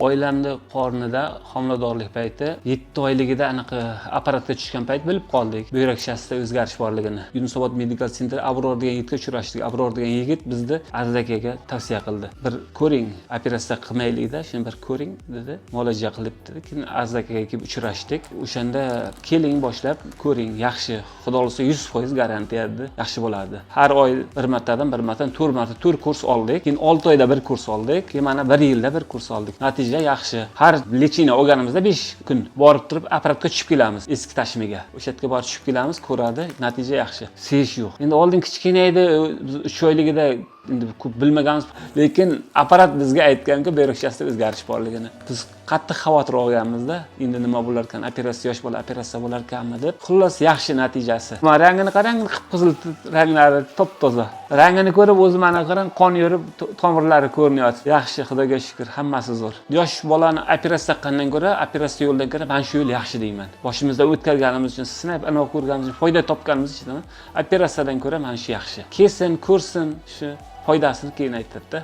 Oilamni qornida homiladorlik payti 7 oyligida anaqa apparatga tushgan payt bilib qoldik. Buyrak shasida o'zgarish borligini. Yunusobod Medical Center Abror degan yigitga uchrashdik. Abror degan yigit bizni Aziz akaga tavsiya qildi. Bir ko'ring, operatsiya qilmaylikda, shuni bir ko'ring dedi. Muolaja qilib dedi. Keyin Aziz akaga kelib uchrashdik. O'shanda keling boshlab ko'ring, yaxshi. Xudo xolisa 100% garantiya dedi. Yaxshi bo'ladi. Har oy bir martadan 4 kurs oldik. Keyin 6 oyda bir kurs oldik. Keyin mana 1 yilda bir kurs oldik. Natija yaxshi. Har lechina olganimizda 5 kun borib turib apparatga tushib kelamiz. Eski tashmiga. O'sha yerga borib tushib kelamiz, ko'radi. Natija yaxshi. Seyish yo'q. Endi oldin kichkina edi, 3 oyligida endi ko'p bilmaganmiz, lekin apparat bizga aytganki, buyrak shasida o'zgarish borligini. Biz qattiq xavotir olganmizda, endi nima bo'lar ekan, operatsiya yosh bola operatsiya bo'lar ekanmi deb. Xullas yaxshi natijasi. Mana rangini qarang, qip-qizil ranglari top-toza. Rangini ko'rib o'zi mana qarang, qon yurib, tomirlari ko'rinyapti. Yaxshi, Xudoga shukr, hammasi zo'r. Yosh bolani operatsiya qilgandan ko'ra, operatsiya yo'ldan ko'ra men shu yo'l yaxshi deyman. Boshimizda o'tkazganimiz uchun, sinab, anavi ko'rganimiz uchun foyda topganimiz uchun operatsiyadan ko'ra men shu yaxshi. Kelsin, ko'rsin, shu foydasini keyin aytadi-da.